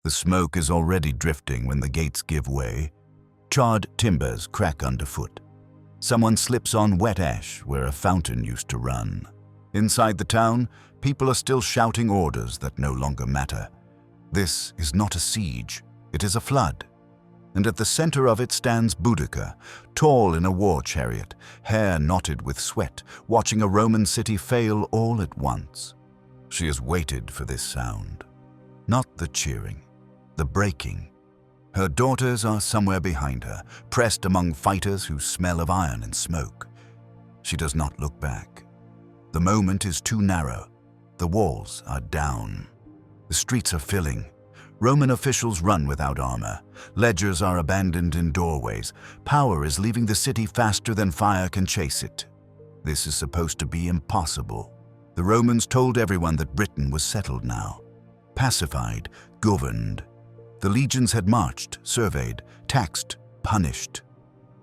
The smoke is already drifting when the gates give way. Charred timbers crack underfoot. Someone slips on wet ash where a fountain used to run. Inside the town, people are still shouting orders that no longer matter. This is not a siege, it is a flood. And at the center of it stands Boudica, tall in a war chariot, hair knotted with sweat, watching a Roman city fail all at once. She has waited for this sound. Not the cheering, the breaking. Her daughters are somewhere behind her, pressed among fighters who smell of iron and smoke. She does not look back. The moment is too narrow. The walls are down. The streets are filling. Roman officials run without armor. Ledgers are abandoned in doorways. Power is leaving the city faster than fire can chase it. This is supposed to be impossible. The Romans told everyone that Britain was settled now. Pacified, governed. The legions had marched, surveyed, taxed, punished.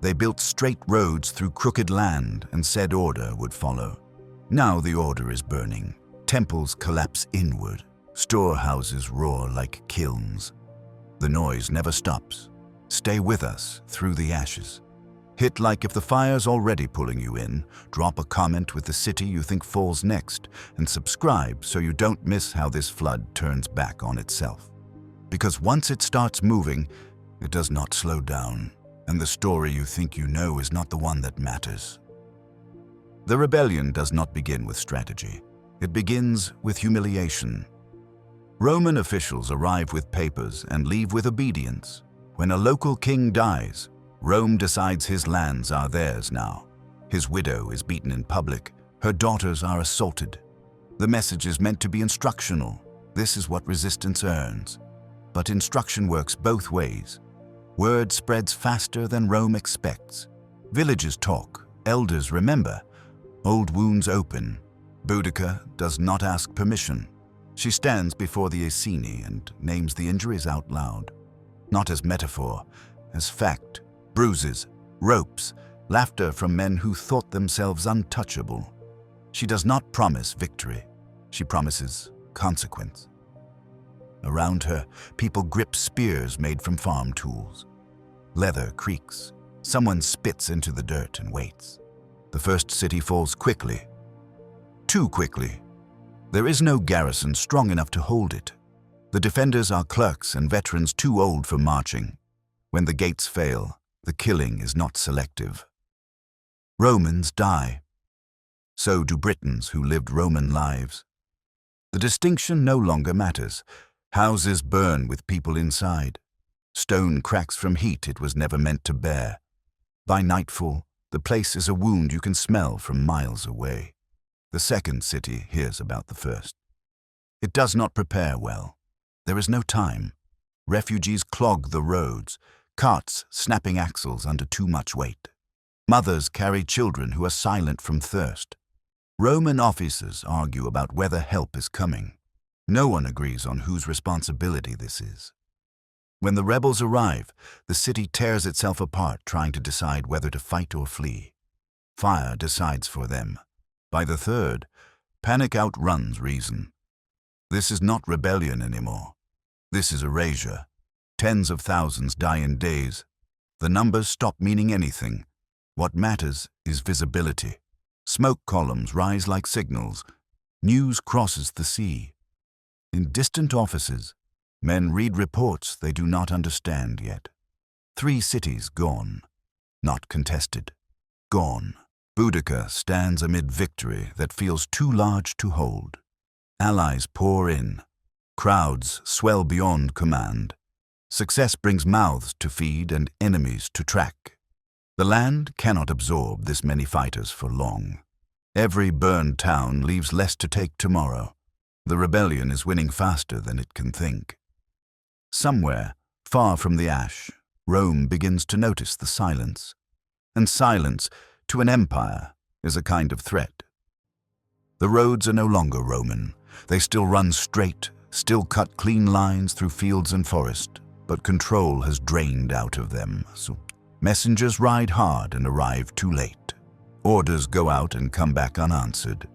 They built straight roads through crooked land and said order would follow. Now the order is burning. Temples collapse inward. Storehouses roar like kilns. The noise never stops. Stay with us through the ashes. Hit like if the fire's already pulling you in. Drop a comment with the city you think falls next, and subscribe so you don't miss how this flood turns back on itself. Because once it starts moving, it does not slow down, and the story you think you know is not the one that matters. The rebellion does not begin with strategy. It begins with humiliation. Roman officials arrive with papers and leave with obedience. When a local king dies, Rome decides his lands are theirs now. His widow is beaten in public. Her daughters are assaulted. The message is meant to be instructional. This is what resistance earns. But instruction works both ways. Word spreads faster than Rome expects. Villages talk, elders remember. Old wounds open. Boudica does not ask permission. She stands before the Iceni and names the injuries out loud. Not as metaphor, as fact. Bruises, ropes, laughter from men who thought themselves untouchable. She does not promise victory. She promises consequence. Around her, people grip spears made from farm tools. Leather creaks. Someone spits into the dirt and waits. The first city falls quickly. Too quickly. There is no garrison strong enough to hold it. The defenders are clerks and veterans too old for marching. When the gates fail, the killing is not selective. Romans die. So do Britons who lived Roman lives. The distinction no longer matters. Houses burn with people inside. Stone cracks from heat it was never meant to bear. By nightfall, the place is a wound you can smell from miles away. The second city hears about the first. It does not prepare well. There is no time. Refugees clog the roads, carts snapping axles under too much weight. Mothers carry children who are silent from thirst. Roman officers argue about whether help is coming. No one agrees on whose responsibility this is. When the rebels arrive, the city tears itself apart trying to decide whether to fight or flee. Fire decides for them. By the third, panic outruns reason. This is not rebellion anymore. This is erasure. Tens of thousands die in days. The numbers stop meaning anything. What matters is visibility. Smoke columns rise like signals. News crosses the sea. In distant offices, men read reports they do not understand yet. 3 cities gone, not contested, gone. Boudica stands amid victory that feels too large to hold. Allies pour in. Crowds swell beyond command. Success brings mouths to feed and enemies to track. The land cannot absorb this many fighters for long. Every burned town leaves less to take tomorrow. The rebellion is winning faster than it can think. Somewhere, far from the ash, Rome begins to notice the silence. And silence, to an empire, is a kind of threat. The roads are no longer Roman. They still run straight, still cut clean lines through fields and forest, but control has drained out of them. So messengers ride hard and arrive too late. Orders go out and come back unanswered.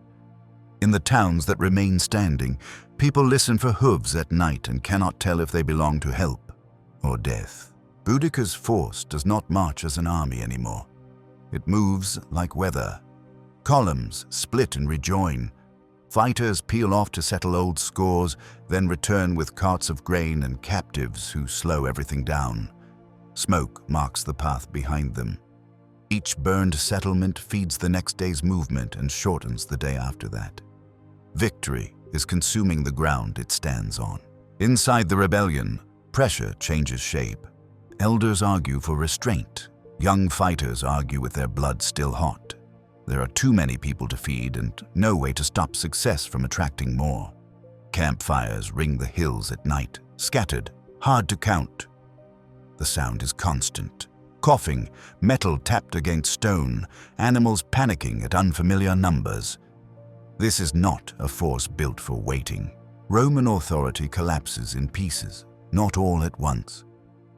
In the towns that remain standing, People listen for hooves at night and cannot tell if they belong to help or death. Boudica's force does not march as an army anymore. It moves like weather. Columns split and rejoin. Fighters peel off to settle old scores, then return with carts of grain and captives who slow everything down. Smoke marks the path behind them. Each burned settlement feeds the next day's movement and shortens the day after that. Victory is consuming the ground it stands on. Inside the rebellion, pressure changes shape. Elders argue for restraint. Young fighters argue with their blood still hot. There are too many people to feed and no way to stop success from attracting more. Campfires ring the hills at night, scattered, hard to count. The sound is constant. Coughing, metal tapped against stone, animals panicking at unfamiliar numbers. This is not a force built for waiting. Roman authority collapses in pieces, not all at once.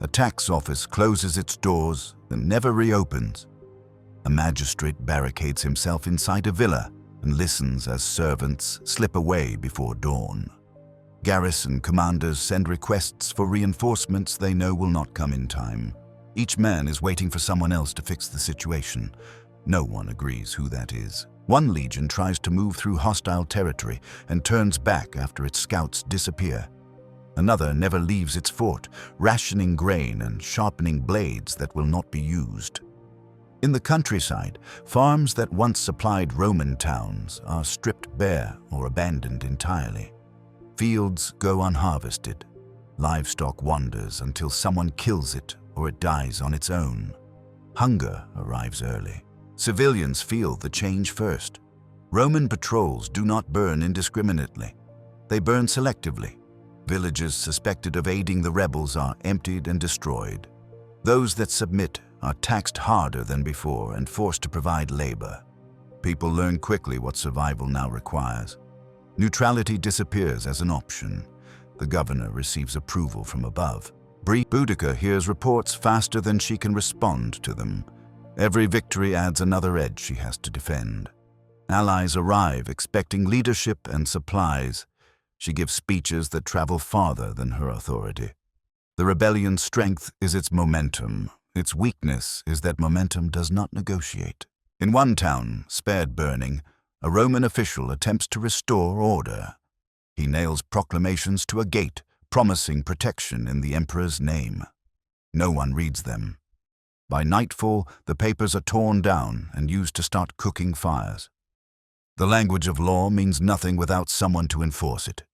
A tax office closes its doors and never reopens. A magistrate barricades himself inside a villa and listens as servants slip away before dawn. Garrison commanders send requests for reinforcements they know will not come in time. Each man is waiting for someone else to fix the situation. No one agrees who that is. One legion tries to move through hostile territory and turns back after its scouts disappear. Another never leaves its fort, rationing grain and sharpening blades that will not be used. In the countryside, farms that once supplied Roman towns are stripped bare or abandoned entirely. Fields go unharvested. Livestock wanders until someone kills it or it dies on its own. Hunger arrives early. Civilians feel the change first. Roman patrols do not burn indiscriminately. They burn selectively. Villages suspected of aiding the rebels are emptied and destroyed. Those that submit are taxed harder than before and forced to provide labor. People learn quickly what survival now requires. Neutrality disappears as an option. The governor receives approval from above. Boudica hears reports faster than she can respond to them. Every victory adds another edge she has to defend. Allies arrive expecting leadership and supplies. She gives speeches that travel farther than her authority. The rebellion's strength is its momentum. Its weakness is that momentum does not negotiate. In one town, spared burning, a Roman official attempts to restore order. He nails proclamations to a gate, promising protection in the emperor's name. No one reads them. By nightfall, the papers are torn down and used to start cooking fires. The language of law means nothing without someone to enforce it.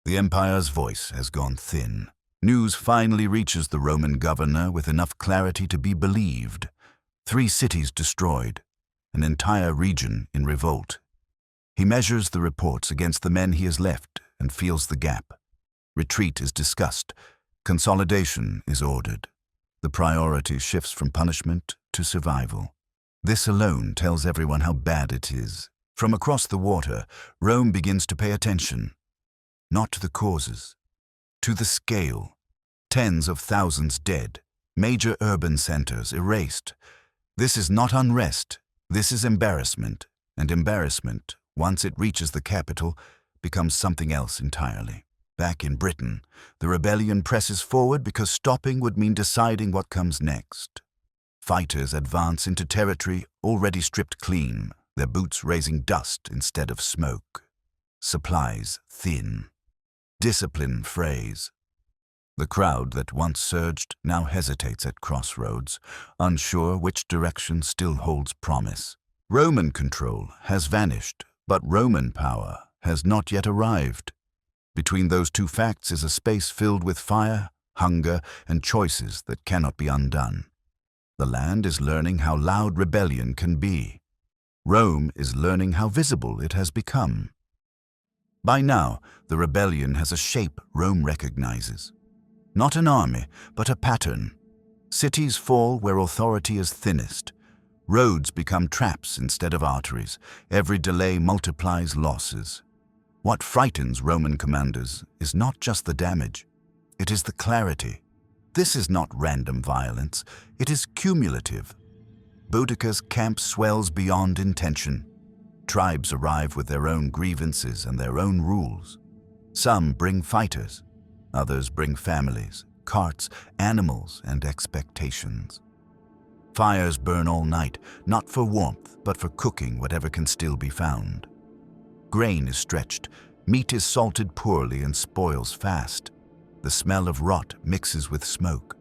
The empire's voice has gone thin. News finally reaches the Roman governor with enough clarity to be believed. 3 cities destroyed, an entire region in revolt. He measures the reports against the men he has left and feels the gap. Retreat is discussed. Consolidation is ordered. The priority shifts from punishment to survival. This alone tells everyone how bad it is. From across the water, Rome begins to pay attention. Not to the causes, to the scale. Tens of thousands dead, major urban centers erased. This is not unrest, this is embarrassment. And embarrassment, once it reaches the capital, becomes something else entirely. Back in Britain, the rebellion presses forward because stopping would mean deciding what comes next. Fighters advance into territory already stripped clean, their boots raising dust instead of smoke. Supplies thin. Discipline frays. The crowd that once surged now hesitates at crossroads, unsure which direction still holds promise. Roman control has vanished, but Roman power has not yet arrived. Between those two facts is a space filled with fire, hunger, and choices that cannot be undone. The land is learning how loud rebellion can be. Rome is learning how visible it has become. By now, the rebellion has a shape Rome recognizes. Not an army, but a pattern. Cities fall where authority is thinnest. Roads become traps instead of arteries. Every delay multiplies losses. What frightens Roman commanders is not just the damage, it is the clarity. This is not random violence, it is cumulative. Boudica's camp swells beyond intention. Tribes arrive with their own grievances and their own rules. Some bring fighters, others bring families, carts, animals, and expectations. Fires burn all night, not for warmth, but for cooking whatever can still be found. Grain is stretched, meat is salted poorly and spoils fast. The smell of rot mixes with smoke.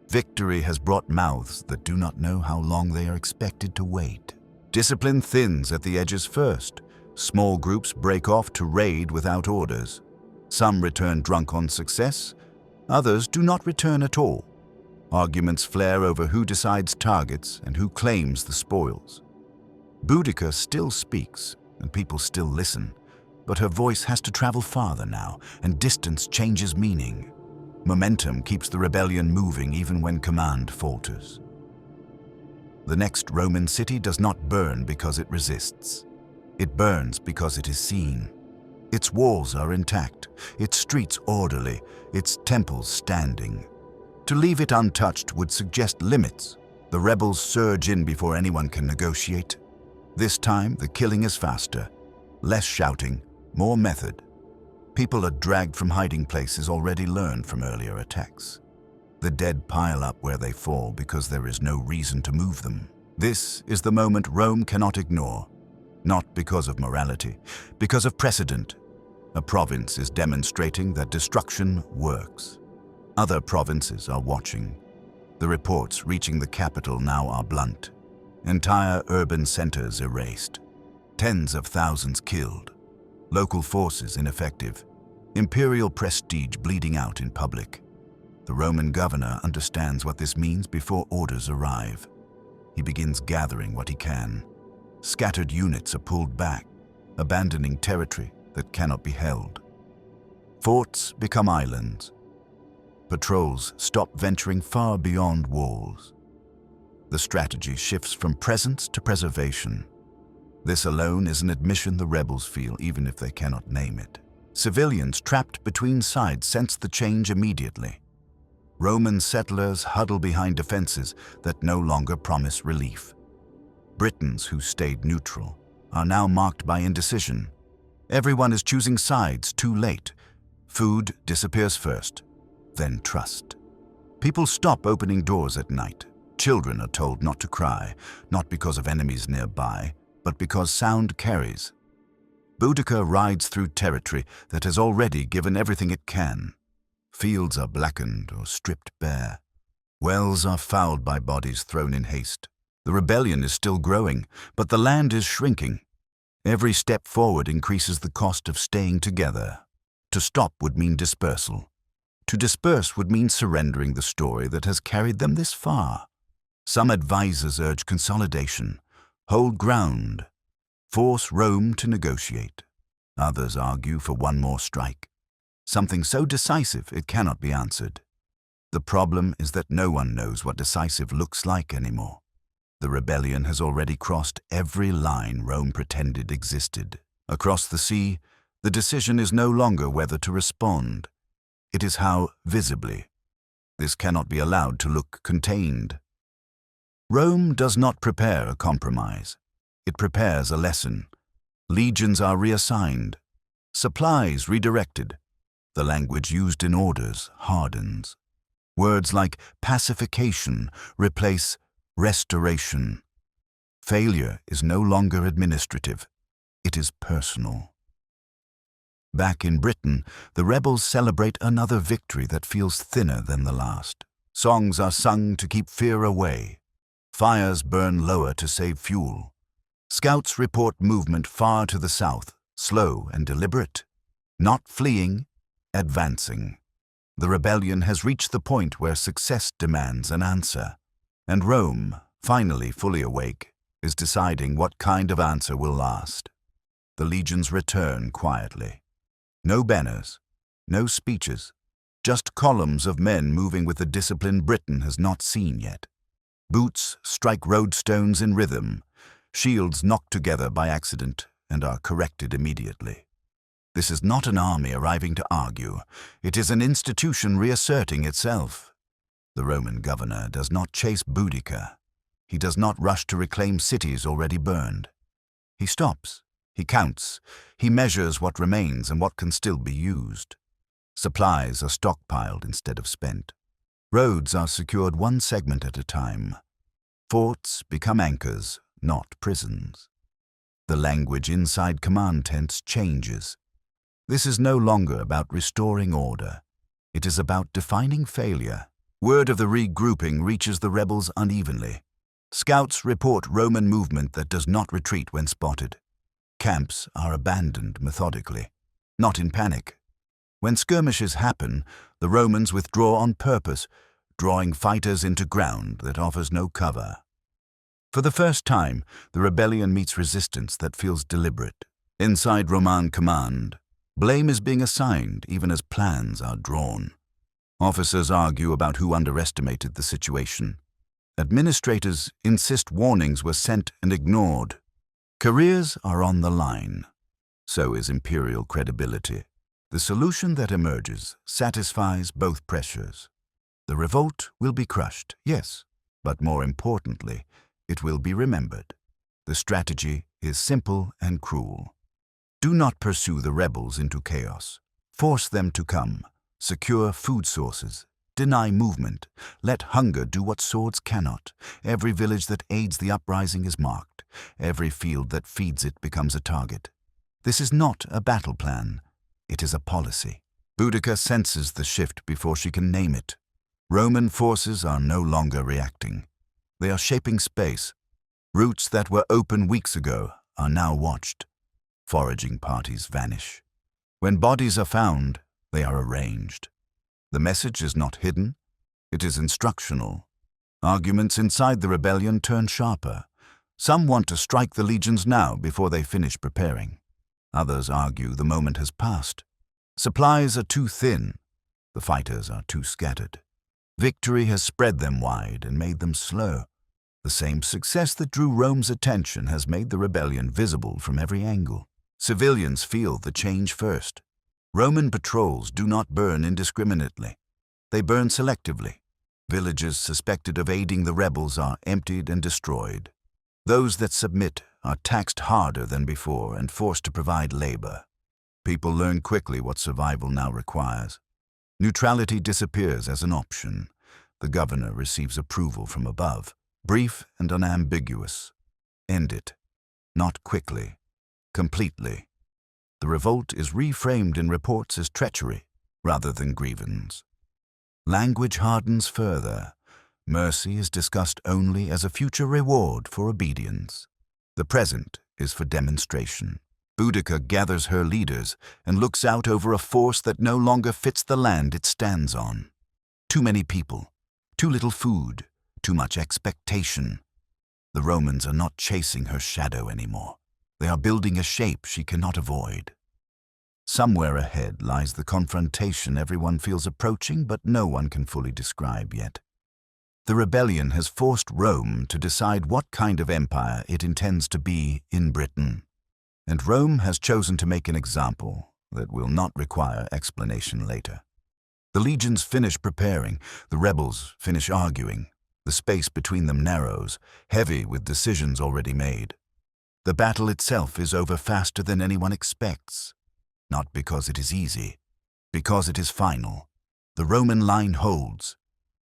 Victory has brought mouths that do not know how long they are expected to wait. Discipline thins at the edges first. Small groups break off to raid without orders. Some return drunk on success, others do not return at all. Arguments flare over who decides targets and who claims the spoils. Boudica still speaks, and people still listen, but her voice has to travel farther now, and distance changes meaning. Momentum keeps the rebellion moving even when command falters. The next Roman city does not burn because it resists. It burns because it is seen. Its walls are intact, its streets orderly, its temples standing. To leave it untouched would suggest limits. The rebels surge in before anyone can negotiate. This time, the killing is faster. Less shouting, more method. People are dragged from hiding places already learned from earlier attacks. The dead pile up where they fall because there is no reason to move them. This is the moment Rome cannot ignore. Not because of morality, because of precedent. A province is demonstrating that destruction works. Other provinces are watching. The reports reaching the capital now are blunt. Entire urban centers erased. Tens of thousands killed. Local forces ineffective. Imperial prestige bleeding out in public. The Roman governor understands what this means before orders arrive. He begins gathering what he can. Scattered units are pulled back, abandoning territory that cannot be held. Forts become islands. Patrols stop venturing far beyond walls. The strategy shifts from presence to preservation. This alone is an admission the rebels feel, even if they cannot name it. Civilians trapped between sides sense the change immediately. Roman settlers huddle behind defenses that no longer promise relief. Britons who stayed neutral are now marked by indecision. Everyone is choosing sides too late. Food disappears first, then trust. People stop opening doors at night. Children are told not to cry, not because of enemies nearby, but because sound carries. Boudica rides through territory that has already given everything it can. Fields are blackened or stripped bare. Wells are fouled by bodies thrown in haste. The rebellion is still growing, but the land is shrinking. Every step forward increases the cost of staying together. To stop would mean dispersal. To disperse would mean surrendering the story that has carried them this far. Some advisors urge consolidation, hold ground, force Rome to negotiate. Others argue for one more strike, something so decisive it cannot be answered. The problem is that no one knows what decisive looks like anymore. The rebellion has already crossed every line Rome pretended existed. Across the sea, the decision is no longer whether to respond. It is how visibly. This cannot be allowed to look contained. Rome does not prepare a compromise. It prepares a lesson. Legions are reassigned. Supplies redirected. The language used in orders hardens. Words like pacification replace restoration. Failure is no longer administrative. It is personal. Back in Britain, the rebels celebrate another victory that feels thinner than the last. Songs are sung to keep fear away. Fires burn lower to save fuel. Scouts report movement far to the south, slow and deliberate. Not fleeing, advancing. The rebellion has reached the point where success demands an answer. And Rome, finally fully awake, is deciding what kind of answer will last. The legions return quietly. No banners, no speeches, just columns of men moving with the discipline Britain has not seen yet. Boots strike roadstones in rhythm, shields knock together by accident and are corrected immediately. This is not an army arriving to argue. It is an institution reasserting itself. The Roman governor does not chase Boudica. He does not rush to reclaim cities already burned. He stops. He counts. He measures what remains and what can still be used. Supplies are stockpiled instead of spent. Roads are secured one segment at a time. Forts become anchors, not prisons. The language inside command tents changes. This is no longer about restoring order. It is about defining failure. Word of the regrouping reaches the rebels unevenly. Scouts report Roman movement that does not retreat when spotted. Camps are abandoned methodically, not in panic. When skirmishes happen, the Romans withdraw on purpose, drawing fighters into ground that offers no cover. For the first time, the rebellion meets resistance that feels deliberate. Inside Roman command, blame is being assigned even as plans are drawn. Officers argue about who underestimated the situation. Administrators insist warnings were sent and ignored. Careers are on the line. So is imperial credibility. The solution that emerges satisfies both pressures. The revolt will be crushed, yes, but more importantly, it will be remembered. The strategy is simple and cruel. Do not pursue the rebels into chaos. Force them to come. Secure food sources. Deny movement. Let hunger do what swords cannot. Every village that aids the uprising is marked. Every field that feeds it becomes a target. This is not a battle plan. It is a policy. Boudica senses the shift before she can name it. Roman forces are no longer reacting. They are shaping space. Routes that were open weeks ago are now watched. Foraging parties vanish. When bodies are found, they are arranged. The message is not hidden. It is instructional. Arguments inside the rebellion turn sharper. Some want to strike the legions now before they finish preparing. Others argue the moment has passed. Supplies are too thin. The fighters are too scattered. Victory has spread them wide and made them slow. The same success that drew Rome's attention has made the rebellion visible from every angle. Civilians feel the change first. Roman patrols do not burn indiscriminately. They burn selectively. Villages suspected of aiding the rebels are emptied and destroyed. Those that submit are taxed harder than before and forced to provide labor. People learn quickly what survival now requires. Neutrality disappears as an option. The governor receives approval from above, brief and unambiguous. End it. Not quickly. Completely. The revolt is reframed in reports as treachery rather than grievance. Language hardens further. Mercy is discussed only as a future reward for obedience. The present is for demonstration. Boudica gathers her leaders and looks out over a force that no longer fits the land it stands on. Too many people, too little food, too much expectation. The Romans are not chasing her shadow anymore. They are building a shape she cannot avoid. Somewhere ahead lies the confrontation everyone feels approaching, but no one can fully describe yet. The rebellion has forced Rome to decide what kind of empire it intends to be in Britain. And Rome has chosen to make an example that will not require explanation later. The legions finish preparing, the rebels finish arguing. The space between them narrows, heavy with decisions already made. The battle itself is over faster than anyone expects. Not because it is easy, because it is final. The Roman line holds.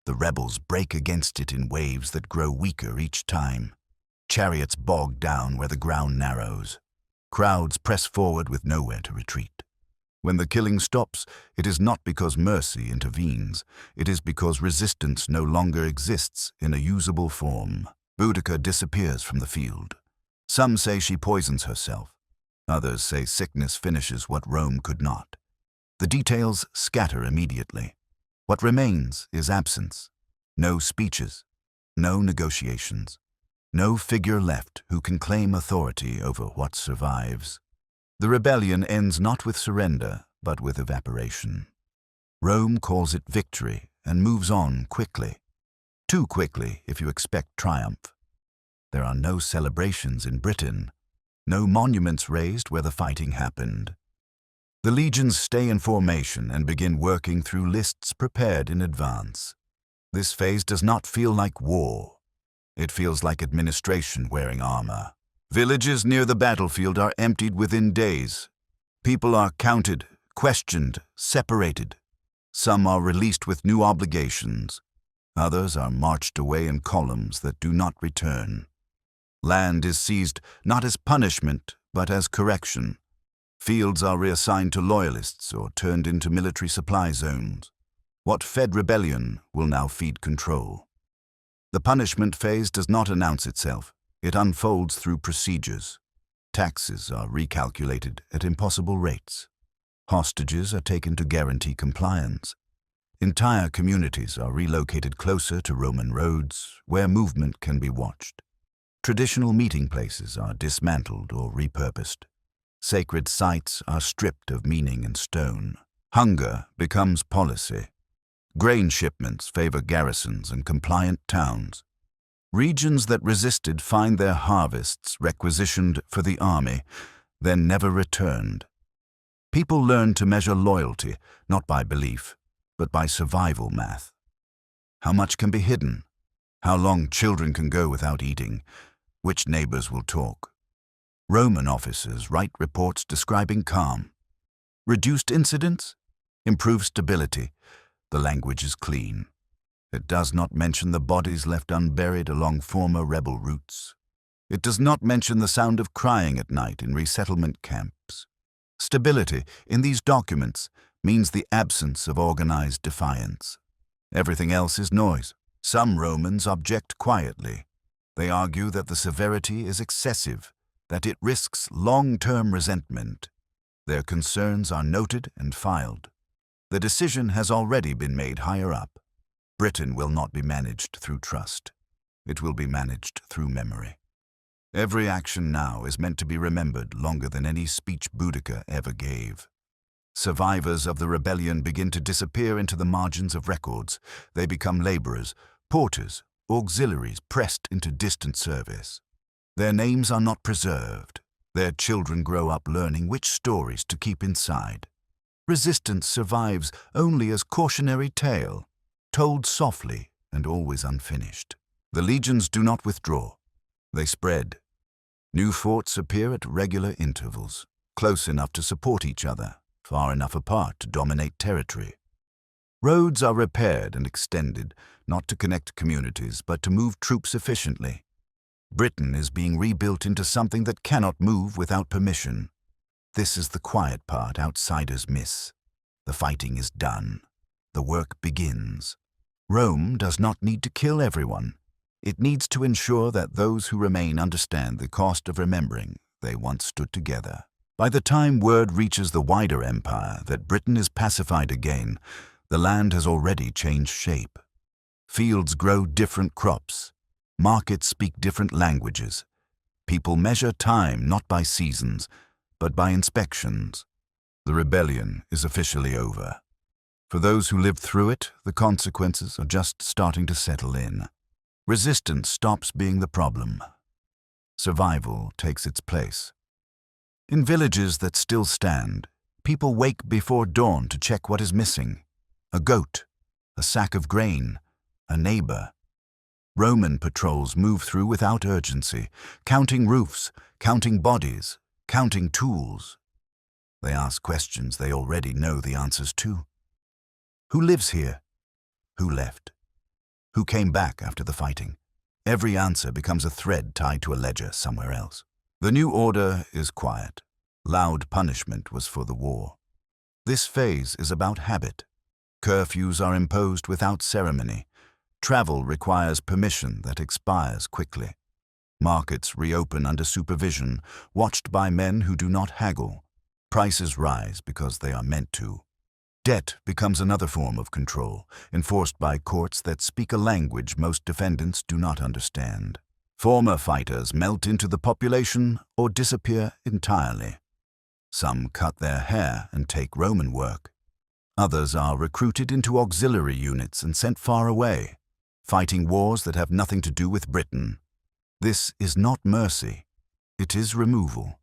The rebels break against it in waves that grow weaker each time. Chariots bog down where the ground narrows. Crowds press forward with nowhere to retreat. When the killing stops, it is not because mercy intervenes. It is because resistance no longer exists in a usable form. Boudica disappears from the field. Some say she poisons herself. Others say sickness finishes what Rome could not. The details scatter immediately. What remains is absence. No speeches. No negotiations. No figure left who can claim authority over what survives. The rebellion ends not with surrender, but with evaporation. Rome calls it victory and moves on quickly. Too quickly if you expect triumph. There are no celebrations in Britain, no monuments raised where the fighting happened. The legions stay in formation and begin working through lists prepared in advance. This phase does not feel like war. It feels like administration wearing armor. Villages near the battlefield are emptied within days. People are counted, questioned, separated. Some are released with new obligations. Others are marched away in columns that do not return. Land is seized not as punishment, but as correction. Fields are reassigned to loyalists or turned into military supply zones. What fed rebellion will now feed control. The punishment phase does not announce itself. It unfolds through procedures. Taxes are recalculated at impossible rates. Hostages are taken to guarantee compliance. Entire communities are relocated closer to Roman roads, where movement can be watched. Traditional meeting places are dismantled or repurposed. Sacred sites are stripped of meaning and stone. Hunger becomes policy. Grain shipments favor garrisons and compliant towns. Regions that resisted find their harvests requisitioned for the army, then never returned. People learn to measure loyalty, not by belief, but by survival math. How much can be hidden? How long children can go without eating? Which neighbors will talk? Roman officers write reports describing calm. Reduced incidents? Improved stability. The language is clean. It does not mention the bodies left unburied along former rebel routes. It does not mention the sound of crying at night in resettlement camps. Stability, in these documents, means the absence of organized defiance. Everything else is noise. Some Romans object quietly. They argue that the severity is excessive, that it risks long-term resentment. Their concerns are noted and filed. The decision has already been made higher up. Britain will not be managed through trust. It will be managed through memory. Every action now is meant to be remembered longer than any speech Boudica ever gave. Survivors of the rebellion begin to disappear into the margins of records. They become laborers, porters, auxiliaries pressed into distant service. Their names are not preserved. Their children grow up learning which stories to keep inside. Resistance survives only as cautionary tale, told softly and always unfinished. The legions do not withdraw. They spread. New forts appear at regular intervals, close enough to support each other, far enough apart to dominate territory. Roads are repaired and extended, not to connect communities, but to move troops efficiently. Britain is being rebuilt into something that cannot move without permission. This is the quiet part outsiders miss. The fighting is done. The work begins. Rome does not need to kill everyone. It needs to ensure that those who remain understand the cost of remembering they once stood together. By the time word reaches the wider empire that Britain is pacified again, the land has already changed shape. Fields grow different crops. Markets speak different languages. People measure time not by seasons, but by inspections. The rebellion is officially over. For those who lived through it, the consequences are just starting to settle in. Resistance stops being the problem. Survival takes its place. In villages that still stand, people wake before dawn to check what is missing. A goat, a sack of grain, a neighbor. Roman patrols move through without urgency, counting roofs, counting bodies, counting tools. They ask questions they already know the answers to. Who lives here? Who left? Who came back after the fighting? Every answer becomes a thread tied to a ledger somewhere else. The new order is quiet. Loud punishment was for the war. This phase is about habit. Curfews are imposed without ceremony. Travel requires permission that expires quickly. Markets reopen under supervision, watched by men who do not haggle. Prices rise because they are meant to. Debt becomes another form of control, enforced by courts that speak a language most defendants do not understand. Former fighters melt into the population or disappear entirely. Some cut their hair and take Roman work. Others are recruited into auxiliary units and sent far away, fighting wars that have nothing to do with Britain. This is not mercy. It is removal.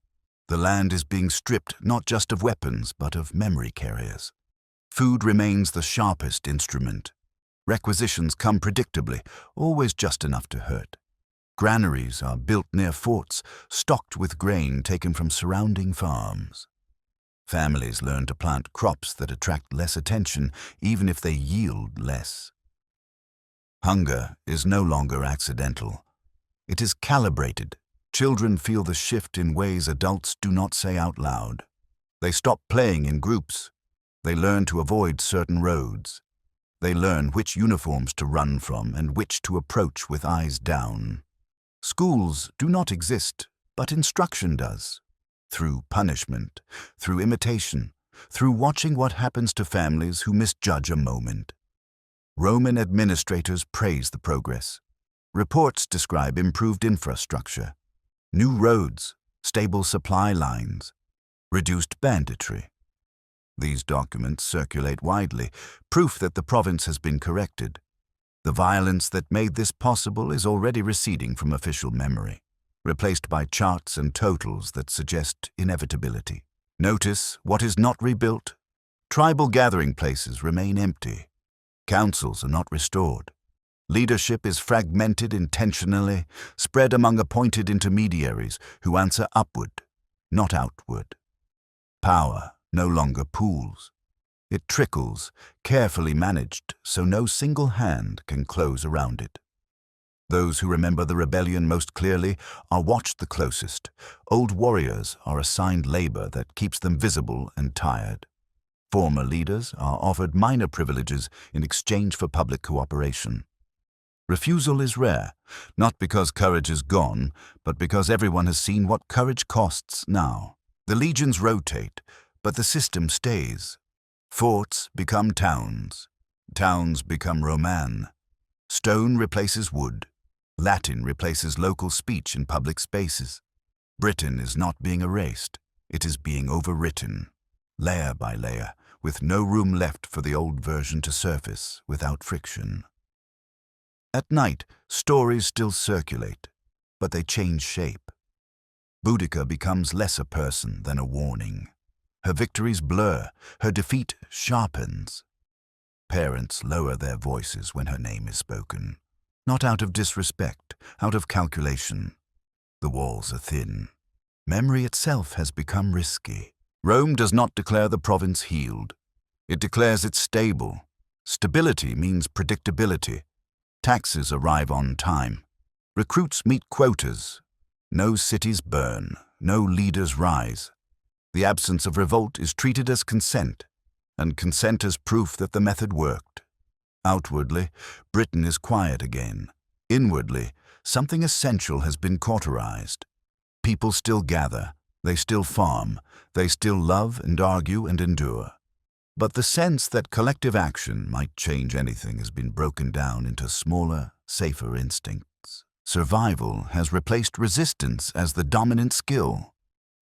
The land is being stripped not just of weapons, but of memory carriers. Food remains the sharpest instrument. Requisitions come predictably, always just enough to hurt. Granaries are built near forts, stocked with grain taken from surrounding farms. Families learn to plant crops that attract less attention, even if they yield less. Hunger is no longer accidental. It is calibrated. Children feel the shift in ways adults do not say out loud. They stop playing in groups. They learn to avoid certain roads. They learn which uniforms to run from and which to approach with eyes down. Schools do not exist, but instruction does. Through punishment, through imitation, through watching what happens to families who misjudge a moment. Roman administrators praise the progress. Reports describe improved infrastructure, new roads, stable supply lines, reduced banditry. These documents circulate widely, proof that the province has been corrected. The violence that made this possible is already receding from official memory, replaced by charts and totals that suggest inevitability. Notice what is not rebuilt. Tribal gathering places remain empty. Councils are not restored. Leadership is fragmented intentionally, spread among appointed intermediaries who answer upward, not outward. Power no longer pools. It trickles, carefully managed, so no single hand can close around it. Those who remember the rebellion most clearly are watched the closest. Old warriors are assigned labor that keeps them visible and tired. Former leaders are offered minor privileges in exchange for public cooperation. Refusal is rare, not because courage is gone, but because everyone has seen what courage costs now. The legions rotate, but the system stays. Forts become towns. Towns become Roman. Stone replaces wood. Latin replaces local speech in public spaces. Britain is not being erased. It is being overwritten, layer by layer, with no room left for the old version to surface without friction. At night, stories still circulate, but they change shape. Boudica becomes less a person than a warning. Her victories blur, her defeat sharpens. Parents lower their voices when her name is spoken, not out of disrespect, out of calculation. The walls are thin. Memory itself has become risky. Rome does not declare the province healed. It declares it stable. Stability means predictability. Taxes arrive on time. Recruits meet quotas. No cities burn. No leaders rise. The absence of revolt is treated as consent, and consent as proof that the method worked. Outwardly, Britain is quiet again. Inwardly, something essential has been cauterized. People still gather, they still farm, they still love and argue and endure. But the sense that collective action might change anything has been broken down into smaller, safer instincts. Survival has replaced resistance as the dominant skill,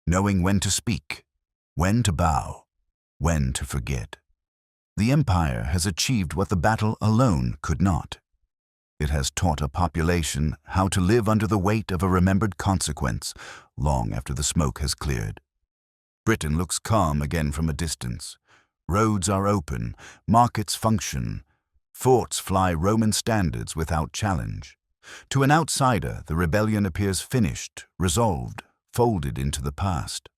knowing when to speak, when to bow, when to forget. The empire has achieved what the battle alone could not. It has taught a population how to live under the weight of a remembered consequence long after the smoke has cleared. Britain looks calm again from a distance. Roads are open, markets function, forts fly Roman standards without challenge. To an outsider, the rebellion appears finished, resolved, folded into the past.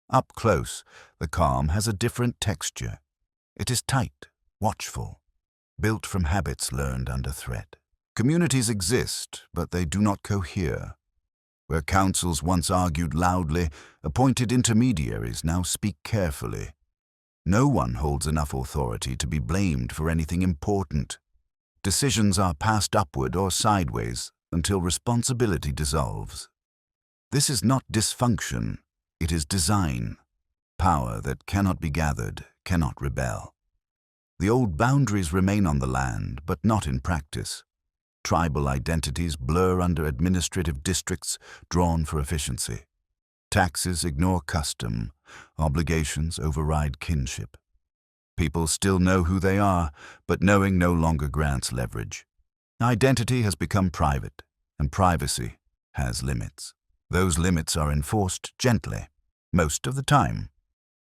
Up close, the calm has a different texture. It is tight, watchful, built from habits learned under threat. Communities exist, but they do not cohere. Where councils once argued loudly, appointed intermediaries now speak carefully. No one holds enough authority to be blamed for anything important. Decisions are passed upward or sideways until responsibility dissolves. This is not dysfunction, it is design. Power that cannot be gathered cannot rebel. The old boundaries remain on the land, but not in practice. Tribal identities blur under administrative districts drawn for efficiency. Taxes ignore custom, obligations override kinship. People still know who they are, but knowing no longer grants leverage. Identity has become private, and privacy has limits. Those limits are enforced gently, most of the time.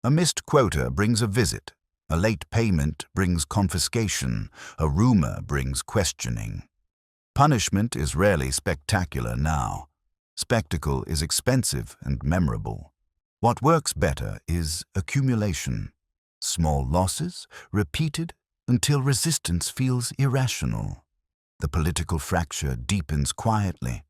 A missed quota brings a visit. A late payment brings confiscation. A rumor brings questioning. Punishment is rarely spectacular now. Spectacle is expensive and memorable. What works better is accumulation. Small losses, repeated until resistance feels irrational. The political fracture deepens quietly.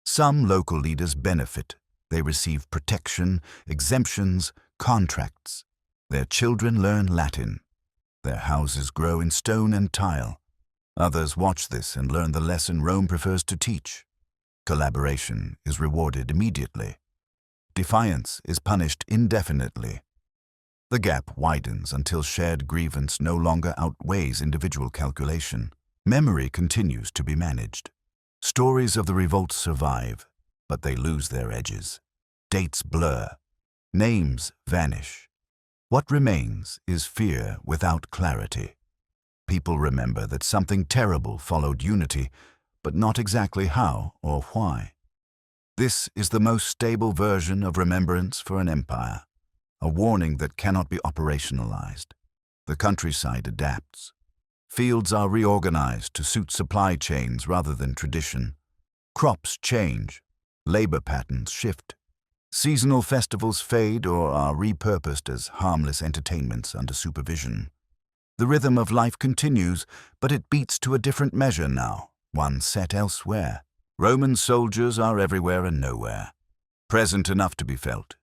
Some local leaders benefit. They receive protection, exemptions, contracts. Their children learn Latin. Their houses grow in stone and tile. Others watch this and learn the lesson Rome prefers to teach. Collaboration is rewarded immediately. Defiance is punished indefinitely. The gap widens until shared grievance no longer outweighs individual calculation. Memory continues to be managed. Stories of the revolt survive, but they lose their edges. Dates blur. Names vanish. What remains is fear without clarity. People remember that something terrible followed unity, but not exactly how or why. This is the most stable version of remembrance for an empire, a warning that cannot be operationalized. The countryside adapts. Fields are reorganized to suit supply chains rather than tradition. Crops change. Labor patterns shift. Seasonal festivals fade or are repurposed as harmless entertainments under supervision. The rhythm of life continues, but it beats to a different measure now, one set elsewhere. Roman soldiers are everywhere and nowhere. Present enough to be felt,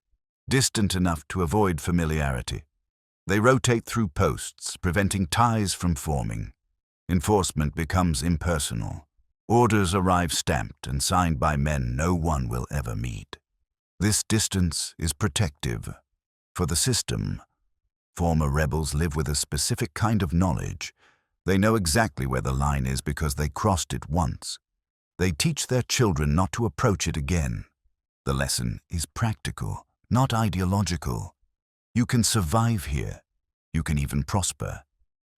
distant enough to avoid familiarity. They rotate through posts, preventing ties from forming. Enforcement becomes impersonal. Orders arrive stamped and signed by men no one will ever meet. This distance is protective. For the system, former rebels live with a specific kind of knowledge. They know exactly where the line is because they crossed it once. They teach their children not to approach it again. The lesson is practical, not ideological. You can survive here. You can even prosper.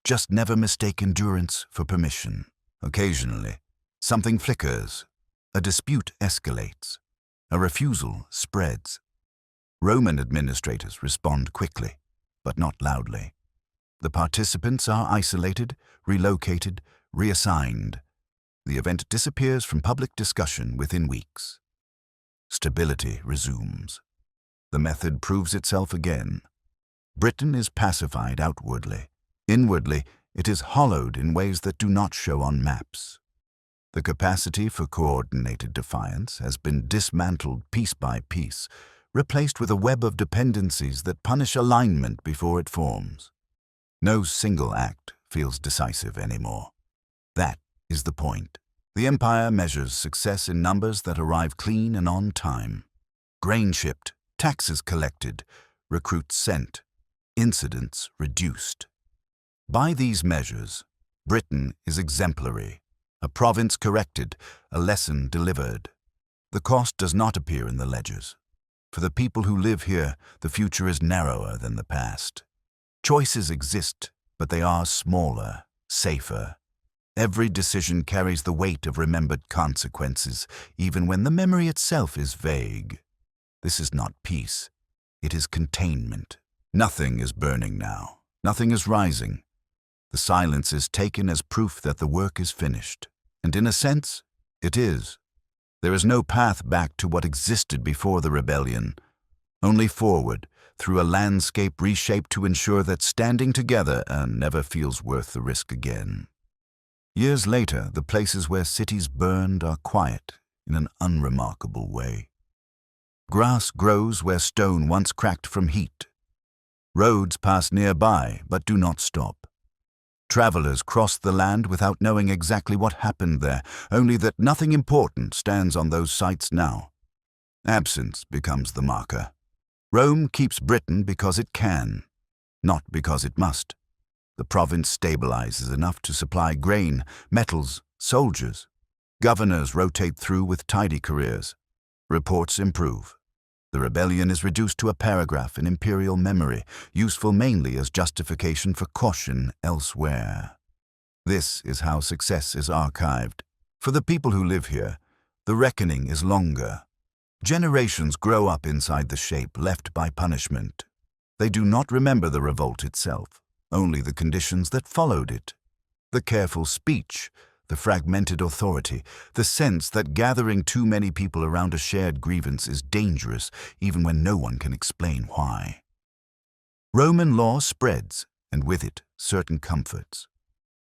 Just never mistake endurance for permission. Occasionally, something flickers. A dispute escalates. A refusal spreads. Roman administrators respond quickly, but not loudly. The participants are isolated, relocated, reassigned. The event disappears from public discussion within weeks. Stability resumes. The method proves itself again. Britain is pacified outwardly. Inwardly, it is hollowed in ways that do not show on maps. The capacity for coordinated defiance has been dismantled piece by piece, replaced with a web of dependencies that punish alignment before it forms. No single act feels decisive anymore. That is the point. The empire measures success in numbers that arrive clean and on time. Grain shipped, taxes collected, recruits sent, incidents reduced. By these measures, Britain is exemplary. A province corrected, a lesson delivered. The cost does not appear in the ledgers. For the people who live here, the future is narrower than the past. Choices exist, but they are smaller, safer. Every decision carries the weight of remembered consequences, even when the memory itself is vague. This is not peace. It is containment. Nothing is burning now. Nothing is rising. The silence is taken as proof that the work is finished. And in a sense, it is. There is no path back to what existed before the rebellion. Only forward, through a landscape reshaped to ensure that standing together never feels worth the risk again. Years later, the places where cities burned are quiet in an unremarkable way. Grass grows where stone once cracked from heat. Roads pass nearby but do not stop. Travelers cross the land without knowing exactly what happened there, only that nothing important stands on those sites now. Absence becomes the marker. Rome keeps Britain because it can, not because it must. The province stabilizes enough to supply grain, metals, soldiers. Governors rotate through with tidy careers. Reports improve. The rebellion is reduced to a paragraph in imperial memory, useful mainly as justification for caution elsewhere. This is how success is archived. For the people who live here, the reckoning is longer. Generations grow up inside the shape left by punishment. They do not remember the revolt itself, only the conditions that followed it. The careful speech, the fragmented authority, the sense that gathering too many people around a shared grievance is dangerous even when no one can explain why. Roman law spreads, and with it, certain comforts.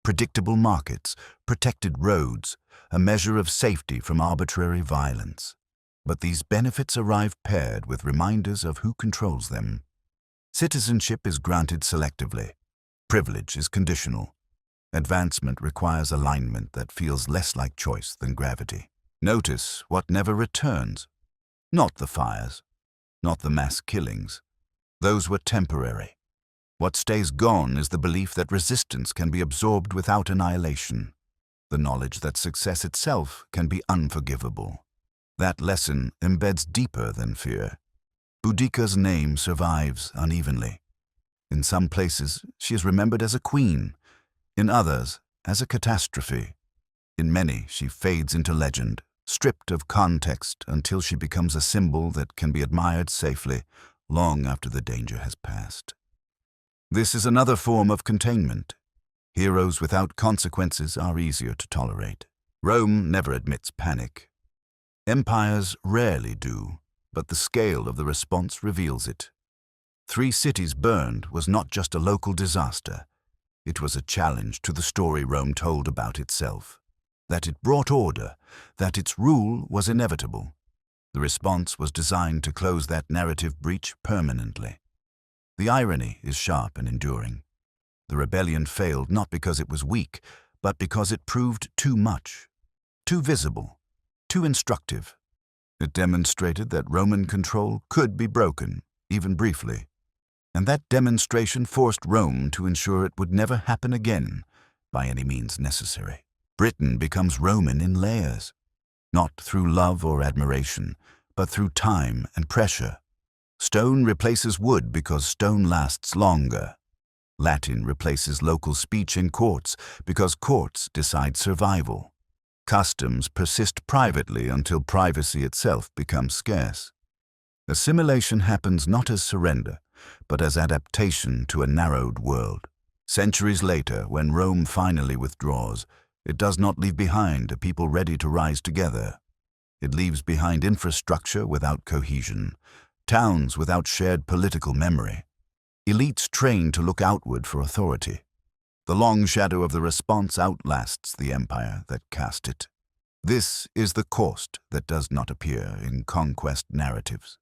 Predictable markets, protected roads, a measure of safety from arbitrary violence. But these benefits arrive paired with reminders of who controls them. Citizenship is granted selectively. Privilege is conditional. Advancement requires alignment that feels less like choice than gravity. Notice what never returns. Not the fires, not the mass killings. Those were temporary. What stays gone is the belief that resistance can be absorbed without annihilation, the knowledge that success itself can be unforgivable. That lesson embeds deeper than fear. Boudica's name survives unevenly. In some places, she is remembered as a queen, in others, as a catastrophe. In many, she fades into legend, stripped of context until she becomes a symbol that can be admired safely, long after the danger has passed. This is another form of containment. Heroes without consequences are easier to tolerate. Rome never admits panic. Empires rarely do, but the scale of the response reveals it. 3 cities burned was not just a local disaster. It was a challenge to the story Rome told about itself. That it brought order, that its rule was inevitable. The response was designed to close that narrative breach permanently. The irony is sharp and enduring. The rebellion failed not because it was weak, but because it proved too much, too visible, too instructive. It demonstrated that Roman control could be broken, even briefly. And that demonstration forced Rome to ensure it would never happen again, by any means necessary. Britain becomes Roman in layers, not through love or admiration, but through time and pressure. Stone replaces wood because stone lasts longer. Latin replaces local speech in courts because courts decide survival. Customs persist privately until privacy itself becomes scarce. Assimilation happens not as surrender, but as adaptation to a narrowed world. Centuries later, when Rome finally withdraws, it does not leave behind a people ready to rise together. It leaves behind infrastructure without cohesion, towns without shared political memory, elites trained to look outward for authority. The long shadow of the response outlasts the empire that cast it. This is the cost that does not appear in conquest narratives.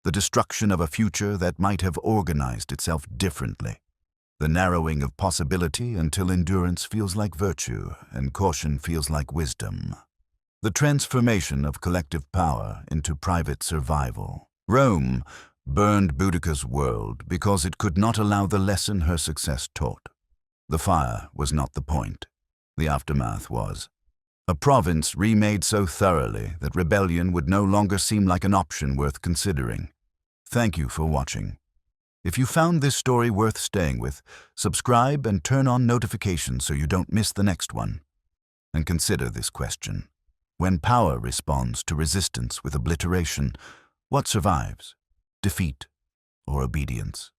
The destruction of a future that might have organized itself differently. The narrowing of possibility until endurance feels like virtue and caution feels like wisdom. The transformation of collective power into private survival. Rome burned Boudica's world because it could not allow the lesson her success taught. The fire was not the point. The aftermath was. A province remade so thoroughly that rebellion would no longer seem like an option worth considering. Thank you for watching. If you found this story worth staying with, subscribe and turn on notifications so you don't miss the next one. And consider this question. When power responds to resistance with obliteration, what survives? Defeat or obedience?